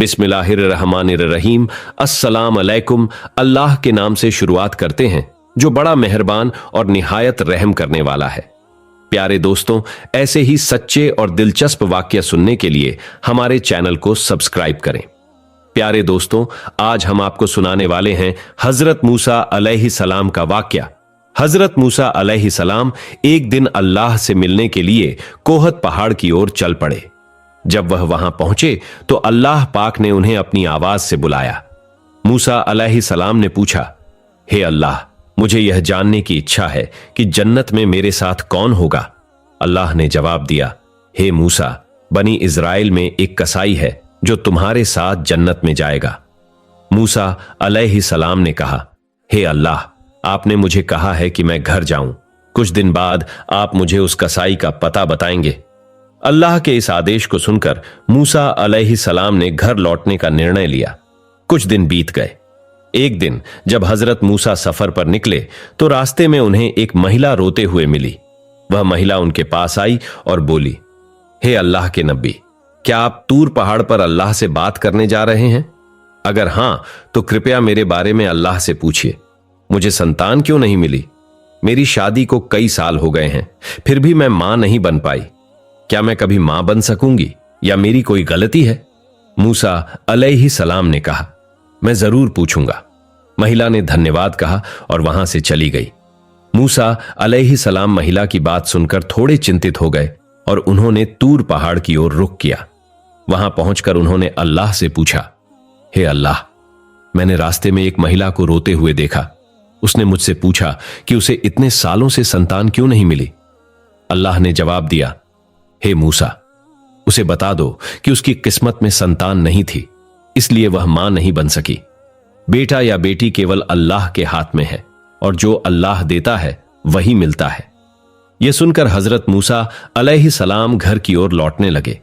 बिस्मिल्लाहिर्रहमानिर्रहीम। अस्सलाम अलैकुम। अल्लाह के नाम से शुरुआत करते हैं जो बड़ा मेहरबान और निहायत रहम करने वाला है। प्यारे दोस्तों, ऐसे ही सच्चे और दिलचस्प वाक्य सुनने के लिए हमारे चैनल को सब्सक्राइब करें। प्यारे दोस्तों, आज हम आपको सुनाने वाले हैं हजरत मूसा अलैहिस्सलाम का वाक्या। हजरत मूसा अलैहिस्सलाम एक दिन अल्लाह से मिलने के लिए कोहत पहाड़ की ओर चल पड़े। जब वह वहां पहुंचे तो अल्लाह पाक ने उन्हें अपनी आवाज से बुलाया। मूसा अलैहिस्सलाम ने पूछा, हे अल्लाह, मुझे यह जानने की इच्छा है कि जन्नत में मेरे साथ कौन होगा। अल्लाह ने जवाब दिया, हे मूसा, बनी इज़राइल में एक कसाई है जो तुम्हारे साथ जन्नत में जाएगा। मूसा अलैहिस्सलाम ने कहा, हे अल्लाह, आपने मुझे कहा है कि मैं घर जाऊं। कुछ दिन बाद आप मुझे उस कसाई का पता बताएंगे। अल्लाह के इस आदेश को सुनकर मूसा अलैहिस्सलाम ने घर लौटने का निर्णय लिया। कुछ दिन बीत गए। एक दिन जब हजरत मूसा सफर पर निकले तो रास्ते में उन्हें एक महिला रोते हुए मिली। वह महिला उनके पास आई और बोली, हे अल्लाह के नबी, क्या आप तूर पहाड़ पर अल्लाह से बात करने जा रहे हैं? अगर हां तो कृपया मेरे बारे में अल्लाह से पूछिए। मुझे संतान क्यों नहीं मिली? मेरी शादी को कई साल हो गए हैं, फिर भी मैं मां नहीं बन पाई। क्या मैं कभी मां बन सकूंगी या मेरी कोई गलती है? मूसा अलैहिस्सलाम ने कहा, मैं जरूर पूछूंगा। महिला ने धन्यवाद कहा और वहां से चली गई। मूसा अलैहिस्सलाम महिला की बात सुनकर थोड़े चिंतित हो गए और उन्होंने तूर पहाड़ की ओर रुख किया। वहां पहुंचकर उन्होंने अल्लाह से पूछा, हे अल्लाह, मैंने रास्ते में एक महिला को रोते हुए देखा। उसने मुझसे पूछा कि उसे इतने सालों से संतान क्यों नहीं मिली। अल्लाह ने जवाब दिया, हे मूसा, उसे बता दो कि उसकी किस्मत में संतान नहीं थी, इसलिए वह मां नहीं बन सकी। बेटा या बेटी केवल अल्लाह के हाथ में है और जो अल्लाह देता है वही मिलता है। यह सुनकर हजरत मूसा अलैहिस्सलाम घर की ओर लौटने लगे।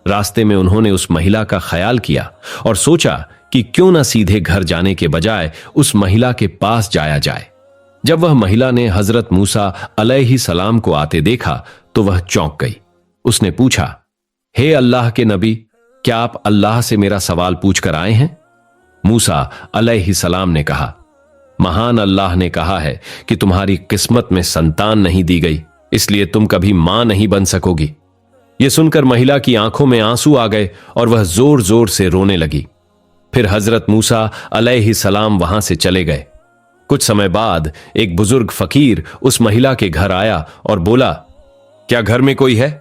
रास्ते में उन्होंने उस महिला का ख्याल किया और सोचा कि क्यों न सीधे घर जाने के बजाय उस महिला के पास जाया जाए। जब वह महिला ने हजरत मूसा अलैहिस्सलाम को आते देखा तो वह चौंक गई। उसने पूछा, हे अल्लाह के नबी, क्या आप अल्लाह से मेरा सवाल पूछकर आए हैं? मूसा अलैहिस्सलाम ने कहा, महान अल्लाह ने कहा है कि तुम्हारी किस्मत में संतान नहीं दी गई, इसलिए तुम कभी मां नहीं बन सकोगी। यह सुनकर महिला की आंखों में आंसू आ गए और वह जोर जोर से रोने लगी। फिर हजरत मूसा अलैहिस्सलाम वहां से चले गए। कुछ समय बाद एक बुजुर्ग फकीर उस महिला के घर आया और बोला, क्या घर में कोई है?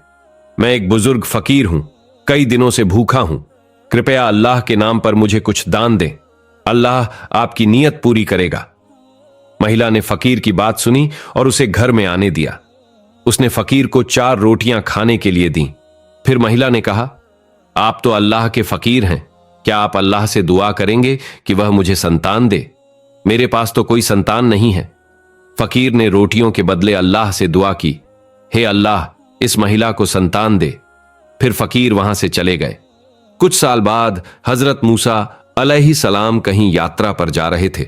मैं एक बुजुर्ग फकीर हूं, कई दिनों से भूखा हूं। कृपया अल्लाह के नाम पर मुझे कुछ दान दें, अल्लाह आपकी नीयत पूरी करेगा। महिला ने फकीर की बात सुनी और उसे घर में आने दिया। उसने फकीर को 4 रोटियां खाने के लिए दी। फिर महिला ने कहा, आप तो अल्लाह के फकीर हैं, क्या आप अल्लाह से दुआ करेंगे कि वह मुझे संतान दे? मेरे पास तो कोई संतान नहीं है। फकीर ने रोटियों के बदले अल्लाह से दुआ की, हे अल्लाह, इस महिला को संतान दे। फिर फकीर वहां से चले गए। कुछ साल बाद हजरत मूसा अलैहिस्सलाम कहीं यात्रा पर जा रहे थे।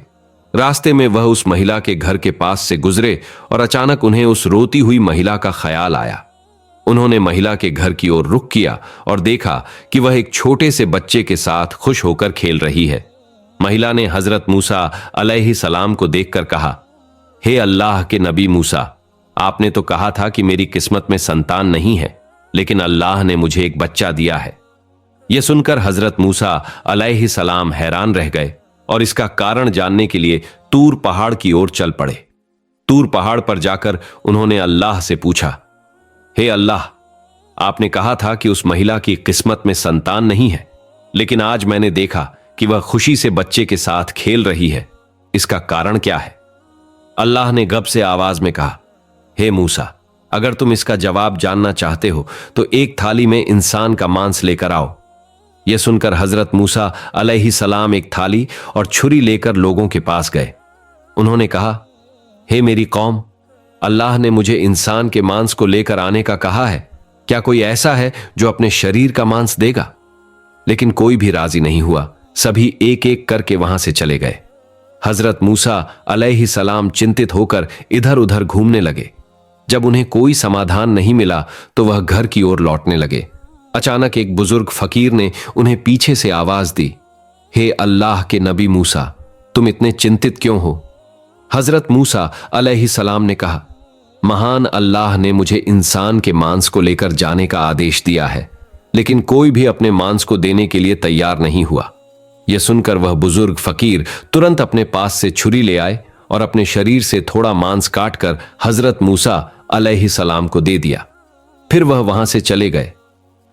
रास्ते में वह उस महिला के घर के पास से गुजरे और अचानक उन्हें उस रोती हुई महिला का ख्याल आया। उन्होंने महिला के घर की ओर रुख किया और देखा कि वह एक छोटे से बच्चे के साथ खुश होकर खेल रही है। महिला ने हजरत मूसा अलैहिस्सलाम को देखकर कहा, हे अल्लाह के नबी मूसा, आपने तो कहा था कि मेरी किस्मत में संतान नहीं है, लेकिन अल्लाह ने मुझे एक बच्चा दिया है। यह सुनकर हजरत मूसा अलैहिस्सलाम हैरान रह गए और इसका कारण जानने के लिए तूर पहाड़ की ओर चल पड़े। तूर पहाड़ पर जाकर उन्होंने अल्लाह से पूछा, हे अल्लाह, आपने कहा था कि उस महिला की किस्मत में संतान नहीं है, लेकिन आज मैंने देखा कि वह खुशी से बच्चे के साथ खेल रही है। इसका कारण क्या है? अल्लाह ने गब से आवाज में कहा, हे मूसा, अगर तुम इसका जवाब जानना चाहते हो तो एक थाली में इंसान का मांस लेकर आओ। यह सुनकर हजरत मूसा अलैहिस्सलाम एक थाली और छुरी लेकर लोगों के पास गए। उन्होंने कहा, हे मेरी कौम, अल्लाह ने मुझे इंसान के मांस को लेकर आने का कहा है। क्या कोई ऐसा है जो अपने शरीर का मांस देगा? लेकिन कोई भी राजी नहीं हुआ। सभी एक एक करके वहां से चले गए। हजरत मूसा अलैहिस्सलाम चिंतित होकर इधर उधर घूमने लगे। जब उन्हें कोई समाधान नहीं मिला तो वह घर की ओर लौटने लगे। अचानक एक बुजुर्ग फकीर ने उन्हें पीछे से आवाज दी, हे अल्लाह के नबी मूसा, तुम इतने चिंतित क्यों हो? हजरत मूसा अलैहिस्सलाम ने कहा, महान अल्लाह ने मुझे इंसान के मांस को लेकर जाने का आदेश दिया है, लेकिन कोई भी अपने मांस को देने के लिए तैयार नहीं हुआ। यह सुनकर वह बुजुर्ग फकीर तुरंत अपने पास से छुरी ले आए और अपने शरीर से थोड़ा मांस काटकर हजरत मूसा अलैहिस्सलाम को दे दिया। फिर वह वहां से चले गए।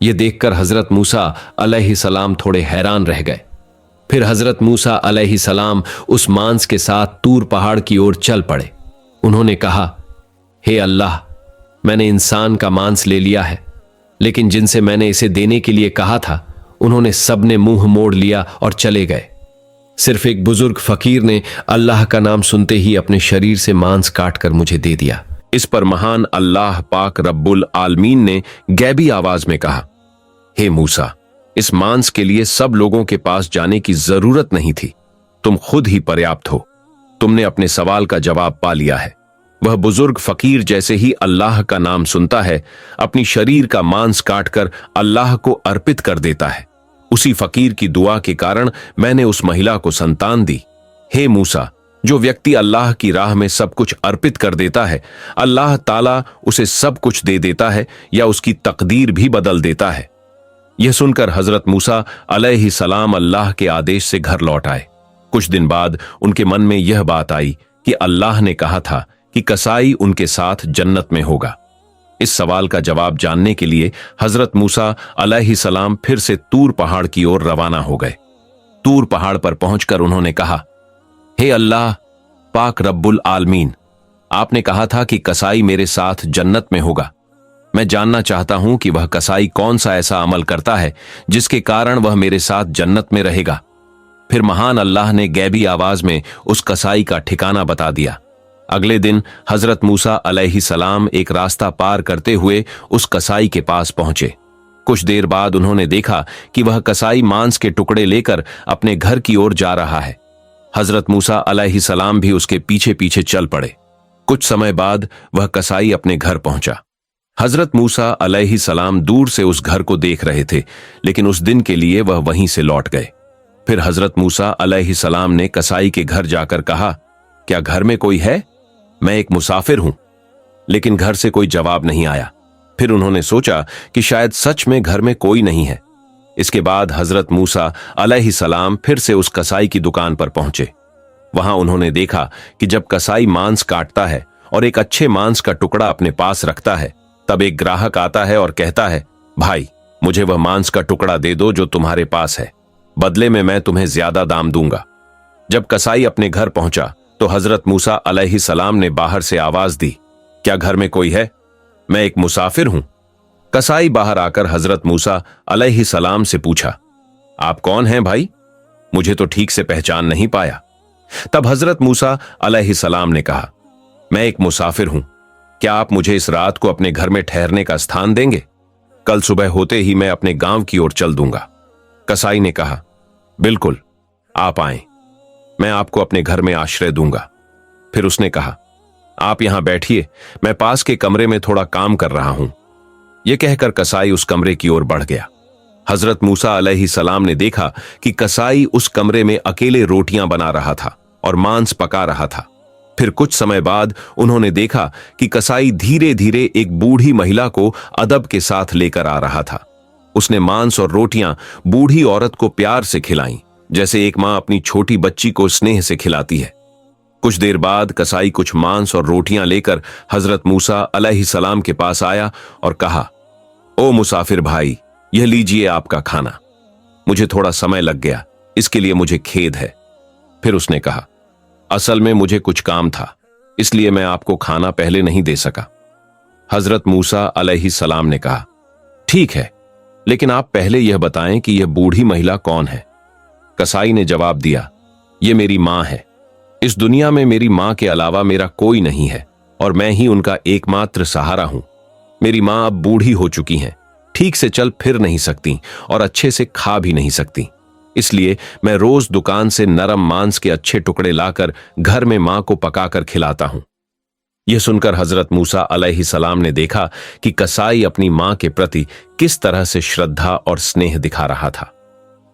यह देखकर हजरत मूसा अलैहिस्सलाम थोड़े हैरान रह गए। फिर हजरत मूसा अलैहिस्सलाम उस मांस के साथ तूर पहाड़ की ओर चल पड़े। उन्होंने कहा, हे अल्लाह, मैंने इंसान का मांस ले लिया है, लेकिन जिनसे मैंने इसे देने के लिए कहा था उन्होंने सबने मुंह मोड़ लिया और चले गए। सिर्फ एक बुजुर्ग फकीर ने अल्लाह का नाम सुनते ही अपने शरीर से मांस काटकर मुझे दे दिया। इस पर महान अल्लाह पाक रब्बुल आलमीन ने गैबी आवाज में कहा, हे मूसा, इस मांस के लिए सब लोगों के पास जाने की जरूरत नहीं थी, तुम खुद ही पर्याप्त हो। तुमने अपने सवाल का जवाब पा लिया है। वह बुजुर्ग फकीर जैसे ही अल्लाह का नाम सुनता है, अपनी शरीर का मांस काटकर अल्लाह को अर्पित कर देता है। उसी फकीर की दुआ के कारण मैंने उस महिला को संतान दी। हे मूसा, जो व्यक्ति अल्लाह की राह में सब कुछ अर्पित कर देता है, अल्लाह ताला उसे सब कुछ दे देता है या उसकी तकदीर भी बदल देता है। यह सुनकर हजरत मूसा अलैहिस्सलाम अल्लाह के आदेश से घर लौट आए। कुछ दिन बाद उनके मन में यह बात आई कि अल्लाह ने कहा था कि कसाई उनके साथ जन्नत में होगा। इस सवाल का जवाब जानने के लिए हजरत मूसा अलैहिस्सलाम फिर से तूर पहाड़ की ओर रवाना हो गए। तूर पहाड़ पर पहुंचकर उन्होंने कहा, हे अल्लाह पाक रब्बुल आलमीन, आपने कहा था कि कसाई मेरे साथ जन्नत में होगा। मैं जानना चाहता हूं कि वह कसाई कौन सा ऐसा अमल करता है जिसके कारण वह मेरे साथ जन्नत में रहेगा। फिर महान अल्लाह ने गैबी आवाज में उस कसाई का ठिकाना बता दिया। अगले दिन हजरत मूसा अलैहिस्सलाम एक रास्ता पार करते हुए उस कसाई के पास पहुंचे। कुछ देर बाद उन्होंने देखा कि वह कसाई मांस के टुकड़े लेकर अपने घर की ओर जा रहा है। हजरत मूसा अलैहिस्सलाम भी उसके पीछे पीछे चल पड़े। कुछ समय बाद वह कसाई अपने घर पहुंचा। हजरत मूसा अलैहिस्सलाम दूर से उस घर को देख रहे थे, लेकिन उस दिन के लिए वह वहीं से लौट गए। फिर हजरत मूसा अलैहिस्सलाम ने कसाई के घर जाकर कहा, क्या घर में कोई है? मैं एक मुसाफिर हूं। लेकिन घर से कोई जवाब नहीं आया। फिर उन्होंने सोचा कि शायद सच में घर में कोई नहीं है। इसके बाद हजरत मूसा अलैहिस्सलाम फिर से उस कसाई की दुकान पर पहुंचे। वहां उन्होंने देखा कि जब कसाई मांस काटता है और एक अच्छे मांस का टुकड़ा अपने पास रखता है, तब एक ग्राहक आता है और कहता है, भाई, मुझे वह मांस का टुकड़ा दे दो जो तुम्हारे पास है, बदले में मैं तुम्हें ज्यादा दाम दूंगा। जब कसाई अपने घर पहुंचा तो हजरत मूसा अलैहिस्सलाम ने बाहर से आवाज दी, क्या घर में कोई है? मैं एक मुसाफिर हूं। कसाई बाहर आकर हजरत मूसा अलैहिस्सलाम से पूछा, आप कौन हैं भाई? मुझे तो ठीक से पहचान नहीं पाया। तब हजरत मूसा अलैहिस्सलाम ने कहा, मैं एक मुसाफिर हूं, क्या आप मुझे इस रात को अपने घर में ठहरने का स्थान देंगे? कल सुबह होते ही मैं अपने गांव की ओर चल दूंगा। कसाई ने कहा, बिल्कुल, आप आएं, मैं आपको अपने घर में आश्रय दूंगा। फिर उसने कहा, आप यहां बैठिए, मैं पास के कमरे में थोड़ा काम कर रहा हूं। यह कहकर कसाई उस कमरे की ओर बढ़ गया। हजरत मूसा अलैहिस्सलाम ने देखा कि कसाई उस कमरे में अकेले रोटियां बना रहा था और मांस पका रहा था। फिर कुछ समय बाद उन्होंने देखा कि कसाई धीरे धीरे एक बूढ़ी महिला को अदब के साथ लेकर आ रहा था। उसने मांस और रोटियां बूढ़ी औरत को प्यार से खिलाईं, जैसे एक मां अपनी छोटी बच्ची को स्नेह से खिलाती है। कुछ देर बाद कसाई कुछ मांस और रोटियां लेकर हजरत मूसा अलैहिस्सलाम के पास आया और कहा, ओ मुसाफिर भाई, यह लीजिए आपका खाना। मुझे थोड़ा समय लग गया, इसके लिए मुझे खेद है। फिर उसने कहा, असल में मुझे कुछ काम था, इसलिए मैं आपको खाना पहले नहीं दे सका। हजरत मूसा अलैहिस्सलाम ने कहा, ठीक है, लेकिन आप पहले यह बताएं कि यह बूढ़ी महिला कौन है। कसाई ने जवाब दिया, यह मेरी मां है। इस दुनिया में मेरी मां के अलावा मेरा कोई नहीं है और मैं ही उनका एकमात्र सहारा हूं। मेरी मां अब बूढ़ी हो चुकी हैं, ठीक से चल फिर नहीं सकती और अच्छे से खा भी नहीं सकती। इसलिए मैं रोज दुकान से नरम मांस के अच्छे टुकड़े लाकर घर में मां को पकाकर खिलाता हूं। यह सुनकर हजरत मूसा अलैहिस्सलाम ने देखा कि कसाई अपनी मां के प्रति किस तरह से श्रद्धा और स्नेह दिखा रहा था।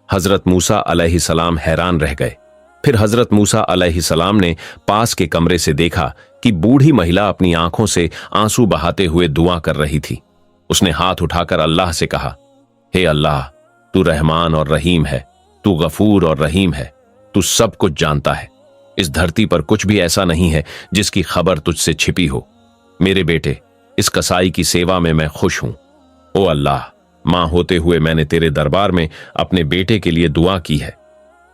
हजरत मूसा अलैहिस्सलाम हैरान रह गए। फिर हजरत मूसा अलैहिस्सलाम ने पास के कमरे से देखा कि बूढ़ी महिला अपनी आंखों से आंसू बहाते हुए दुआ कर रही थी। उसने हाथ उठाकर अल्लाह से कहा, हे अल्लाह, तू रहमान और रहीम है, तू गफूर और रहीम है, तू सब कुछ जानता है। इस धरती पर कुछ भी ऐसा नहीं है जिसकी खबर तुझसे छिपी हो। मेरे बेटे इस कसाई की सेवा में मैं खुश हूं। ओ अल्लाह, मां होते हुए मैंने तेरे दरबार में अपने बेटे के लिए दुआ की है।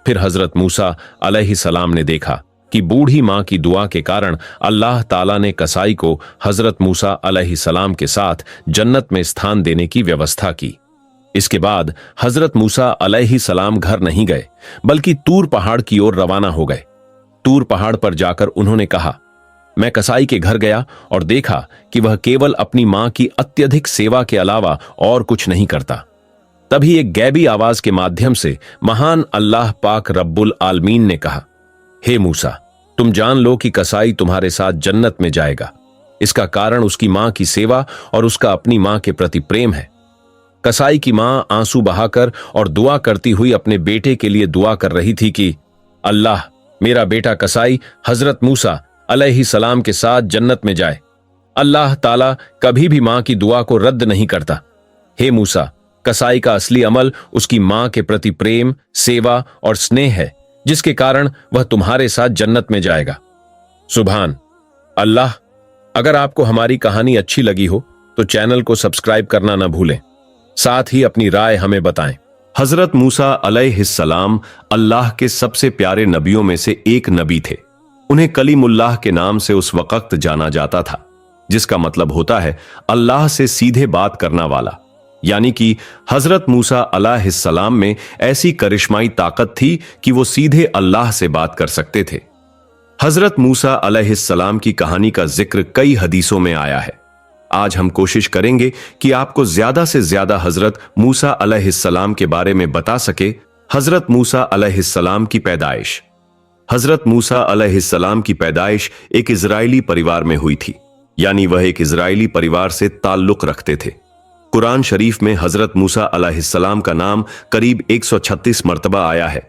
फिर हजरत मूसा अलैहिस्सलाम ने देखा कि बूढ़ी मां की दुआ के कारण अल्लाह ताला ने कसाई को हजरत मूसा अलैहिस्सलाम के साथ जन्नत में स्थान देने की व्यवस्था की। इसके बाद हजरत मूसा अलैहिस्सलाम घर नहीं गए, बल्कि तूर पहाड़ की ओर रवाना हो गए। तूर पहाड़ पर जाकर उन्होंने कहा, मैं कसाई के घर गया और देखा कि वह केवल अपनी मां की अत्यधिक सेवा के अलावा और कुछ नहीं करता। तभी एक गैबी आवाज के माध्यम से महान अल्लाह पाक रब्बुल आलमीन ने कहा, हे मूसा, तुम जान लो कि कसाई तुम्हारे साथ जन्नत में जाएगा। इसका कारण उसकी मां की सेवा और उसका अपनी मां के प्रति प्रेम है। कसाई की मां आंसू बहाकर और दुआ करती हुई अपने बेटे के लिए दुआ कर रही थी कि अल्लाह, मेरा बेटा कसाई हजरत मूसा अलैहिस्सलाम के साथ जन्नत में जाए। अल्लाह ताला कभी भी मां की दुआ को रद्द नहीं करता। हे मूसा, कसाई का असली अमल उसकी मां के प्रति प्रेम, सेवा और स्नेह है, जिसके कारण वह तुम्हारे साथ जन्नत में जाएगा। सुभान अल्लाह। अगर आपको हमारी कहानी अच्छी लगी हो तो चैनल को सब्सक्राइब करना न भूलें। साथ ही अपनी राय हमें बताएं। हजरत मूसा अलैहिस्सलाम अल्लाह के सबसे प्यारे नबियों में से एक नबी थे। उन्हें कलीमुल्लाह के नाम से उस वक्त जाना जाता था, जिसका मतलब होता है अल्लाह से सीधे बात करना वाला। यानी कि हजरत मूसा अलैहिस्सलाम में ऐसी करिश्माई ताकत थी कि वो सीधे अल्लाह से बात कर सकते थे। हजरत मूसा अलैहिस्सलाम की कहानी का जिक्र कई हदीसों में आया है। आज हम कोशिश करेंगे कि आपको ज्यादा से ज्यादा हजरत मूसा अलैहिस्सलाम के बारे में बता सके। हजरत मूसा अलैहिस्सलाम की पैदाइश। हजरत मूसा अलैहिस्सलाम की पैदाइश एक इजरायली परिवार में हुई थी, यानी वह एक इजरायली परिवार से ताल्लुक रखते थे। कुरान शरीफ में हजरत मूसा अलैहिस्सलाम का नाम करीब 136 मर्तबा आया है।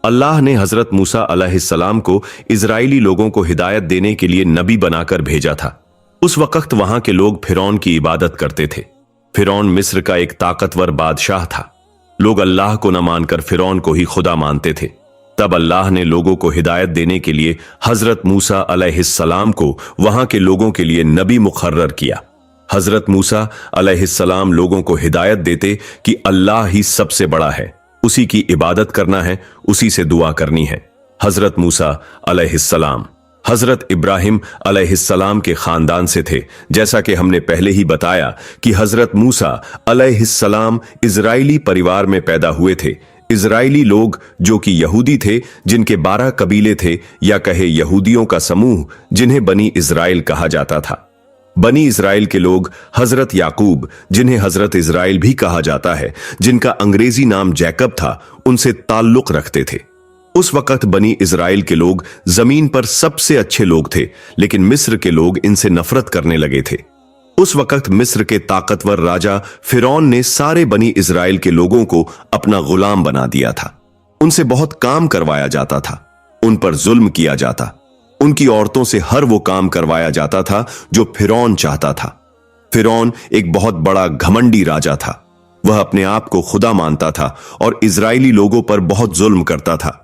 अल्लाह ने हजरत मूसा अलैहिस्सलाम को इजरायली लोगों को हिदायत देने के लिए नबी बनाकर भेजा था। उस वक्त वहां के लोग फिरौन की इबादत करते थे। फिरौन मिस्र का एक ताकतवर बादशाह था। लोग अल्लाह को न मानकर फिरौन को ही खुदा मानते थे। तब अल्लाह ने लोगों को हिदायत देने के लिए हजरत मूसा अलैहिस्सलाम को वहां के लोगों के लिए नबी मुकर्रर किया। हजरत मूसा अलैहिस्सलाम लोगों को हिदायत देते कि अल्लाह ही सबसे बड़ा है, उसी की इबादत करना है, उसी से दुआ करनी है। हजरत मूसा अलैहिस्सलाम हजरत इब्राहिम अलैहिस्सलाम के खानदान से थे। जैसा कि हमने पहले ही बताया कि हजरत मूसा अलैहिस्सलाम इजरायली परिवार में पैदा हुए थे। इजरायली लोग जो कि यहूदी थे, जिनके 12 कबीले थे, या कहे यहूदियों का समूह, जिन्हें बनी इजराइल कहा जाता था। बनी इजराइल के लोग हजरत याकूब, जिन्हें हजरत इजराइल भी कहा जाता है, जिनका अंग्रेजी नाम जैकब था, उनसे ताल्लुक रखते थे। उस वक्त बनी इजराइल के लोग जमीन पर सबसे अच्छे लोग थे, लेकिन मिस्र के लोग इनसे नफरत करने लगे थे। उस वक्त मिस्र के ताकतवर राजा फिरौन ने सारे बनी इजराइल के लोगों को अपना गुलाम बना दिया था। उनसे बहुत काम करवाया जाता था, उन पर जुल्म किया जाता, उनकी औरतों से हर वो काम करवाया जाता था जो फिरौन चाहता था। फिरौन एक बहुत बड़ा घमंडी राजा था। वह अपने आप को खुदा मानता था और इजरायली लोगों पर बहुत जुल्म करता था।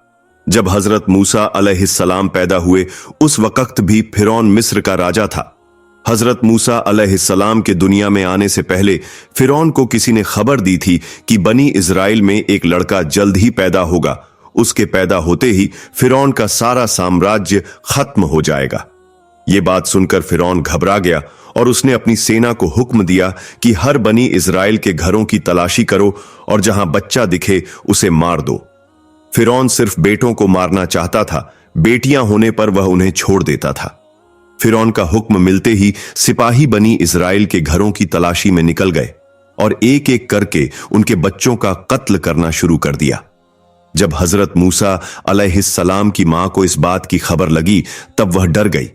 जब हजरत मूसा अलैहिस्सलाम पैदा हुए, उस वक्त भी फिरौन मिस्र का राजा था। हजरत मूसा अलैहिस्सलाम के दुनिया में आने से पहले फिरौन को किसी ने खबर दी थी कि बनी इजराइल में एक लड़का जल्द ही पैदा होगा। उसके पैदा होते ही फिरौन का सारा साम्राज्य खत्म हो जाएगा। ये बात सुनकर फिरौन घबरा गया और उसने अपनी सेना को हुक्म दिया कि हर बनी इजराइल के घरों की तलाशी करो और जहां बच्चा दिखे उसे मार दो। फिरौन सिर्फ बेटों को मारना चाहता था, बेटियां होने पर वह उन्हें छोड़ देता था। फिरौन का हुक्म मिलते ही सिपाही बनी इजराइल के घरों की तलाशी में निकल गए और एक एक करके उनके बच्चों का कत्ल करना शुरू कर दिया। जब हजरत मूसा अलैहिस्सलाम की मां को इस बात की खबर लगी, तब वह डर गई।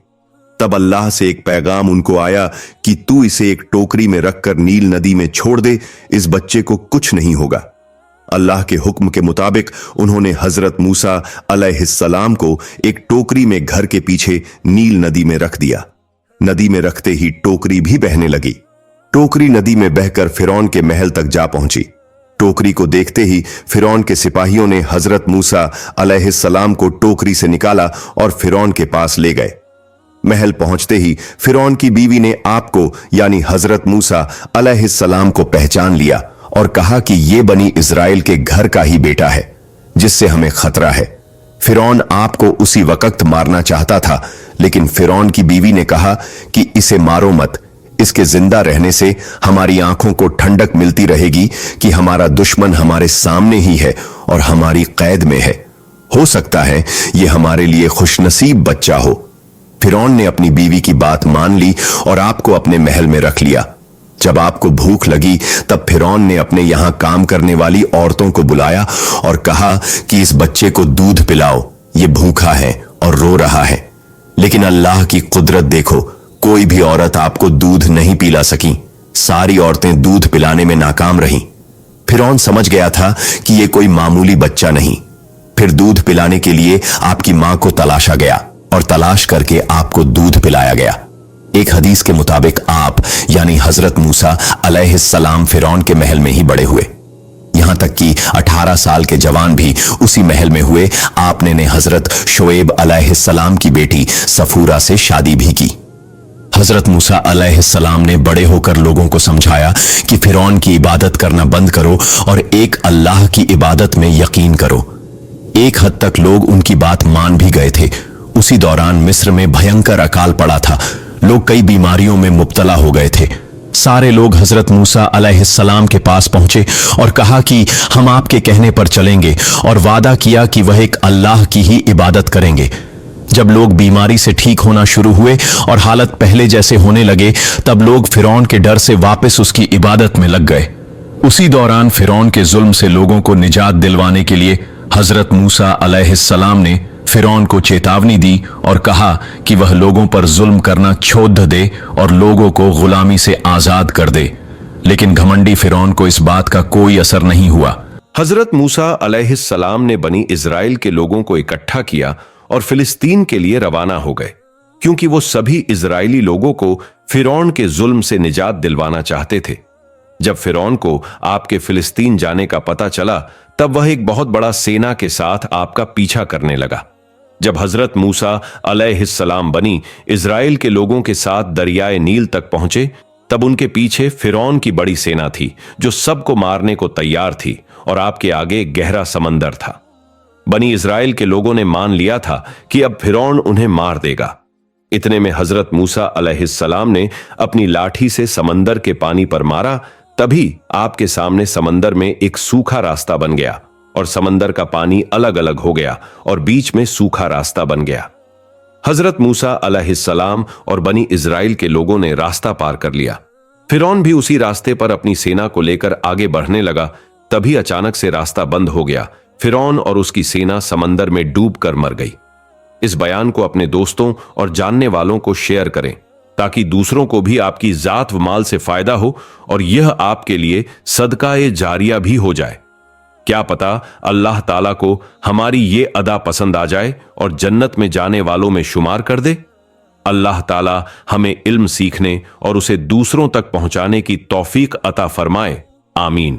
तब अल्लाह से एक पैगाम उनको आया कि तू इसे एक टोकरी में रखकर नील नदी में छोड़ दे, इस बच्चे को कुछ नहीं होगा। अल्लाह के हुक्म के मुताबिक उन्होंने हजरत मूसा अलैहिस्सलाम को एक टोकरी में घर के पीछे नील नदी में रख दिया। नदी में रखते ही टोकरी भी बहने लगी। टोकरी नदी में बहकर फिरौन के महल तक जा पहुंची। टोकरी को देखते ही फिरौन के सिपाहियों ने हजरत मूसा अलैहिस्सलाम को टोकरी से निकाला और फिरौन के पास ले गए। महल पहुंचते ही फिरौन की बीवी ने आपको यानी हजरत मूसा अलैहिस्सलाम को पहचान लिया और कहा कि यह बनी इजराइल के घर का ही बेटा है जिससे हमें खतरा है। फिरौन आपको उसी वक्त मारना चाहता था, लेकिन फिरौन की बीवी ने कहा कि इसे मारो मत, इसके जिंदा रहने से हमारी आंखों को ठंडक मिलती रहेगी कि हमारा दुश्मन हमारे सामने ही है और हमारी कैद में है। हो सकता है यह हमारे लिए खुशनसीब बच्चा हो। फिरौन ने अपनी बीवी की बात मान ली और आपको अपने महल में रख लिया। जब आपको भूख लगी तब फिरौन ने अपने यहां काम करने वाली औरतों को बुलाया और कहा कि इस बच्चे को दूध पिलाओ, ये भूखा है और रो रहा है। लेकिन अल्लाह की कुदरत देखो, कोई भी औरत आपको दूध नहीं पिला सकी। सारी औरतें दूध पिलाने में नाकाम रहीं। फिरौन समझ गया था कि यह कोई मामूली बच्चा नहीं। फिर दूध पिलाने के लिए आपकी मां को तलाशा गया और तलाश करके आपको दूध पिलाया गया। एक हदीस के मुताबिक आप यानी हजरत मूसा अलैहिस्सलाम फिरौन के महल में ही बड़े हुए। यहां तक कि 18 साल के जवान भी उसी महल में हुए। आपने ने हजरत शुएब अलैहिस्सलाम की बेटी सफूरा से शादी भी की। हजरत मूसा अलैहिस्सलाम ने बड़े होकर लोगों को समझाया कि फिरौन की इबादत करना बंद करो और एक अल्लाह की इबादत में यकीन करो। एक हद तक लोग उनकी बात मान भी गए थे। उसी दौरान मिस्र में भयंकर अकाल पड़ा था। लोग कई बीमारियों में मुब्तला हो गए थे। सारे लोग हजरत मूसा अलैहिस्सलाम के पास पहुंचे और कहा कि हम आपके कहने पर चलेंगे, और वादा किया कि वह एक अल्लाह की ही इबादत करेंगे। जब लोग बीमारी से ठीक होना शुरू हुए और हालत पहले जैसे होने लगे, तब लोग फिरौन के डर से वापस उसकी इबादत में लग गए। उसी दौरान फिरौन के जुल्म से लोगों को निजात दिलवाने के लिए हजरत मूसा अलैहिस्सलाम ने फिरौन को चेतावनी दी और कहा कि वह लोगों पर जुल्म करना छोड़ दे और लोगों को गुलामी से आजाद कर दे। लेकिन घमंडी फिरौन को इस बात का कोई असर नहीं हुआ। हजरत मूसा अलैहिस्सलाम ने बनी इजराइल के लोगों को इकट्ठा किया और फिलिस्तीन के लिए रवाना हो गए, क्योंकि वो सभी इजरायली लोगों को फिरौन के जुल्म से निजात दिलवाना चाहते थे। जब फिरौन को आपके फिलिस्तीन जाने का पता चला, तब वह एक बहुत बड़ा सेना के साथ आपका पीछा करने लगा। जब हजरत मूसा अलैहिस्सलाम बनी इजराइल के लोगों के साथ दरियाए नील तक पहुंचे, तब उनके पीछे फिरौन की बड़ी सेना थी जो सबको मारने को तैयार थी, और आपके आगे गहरा समंदर था। बनी इजराइल के लोगों ने मान लिया था कि अब फिरौन उन्हें मार देगा। इतने में हजरत मूसा अलैहिस्सलाम ने अपनी लाठी से समंदर के पानी पर मारा। तभी आपके सामने समंदर में एक सूखा रास्ता बन गया और समंदर का पानी अलग अलग हो गया और बीच में सूखा रास्ता बन गया। हजरत मूसा अलैहिस्सलाम और बनी इजराइल के लोगों ने रास्ता पार कर लिया। फिरौन भी उसी रास्ते पर अपनी सेना को लेकर आगे बढ़ने लगा। तभी अचानक से रास्ता बंद हो गया। फिरौन और उसकी सेना समंदर में डूबकर मर गई। इस बयान को अपने दोस्तों और जानने वालों को शेयर करें, ताकि दूसरों को भी आपकी जात व माल से फायदा हो और यह आपके लिए सदका-ए जारिया भी हो जाए। क्या पता अल्लाह ताला को हमारी ये अदा पसंद आ जाए और जन्नत में जाने वालों में शुमार कर दे। अल्लाह ताला हमें इल्म सीखने और उसे दूसरों तक पहुंचाने की तौफीक अता फरमाए। आमीन।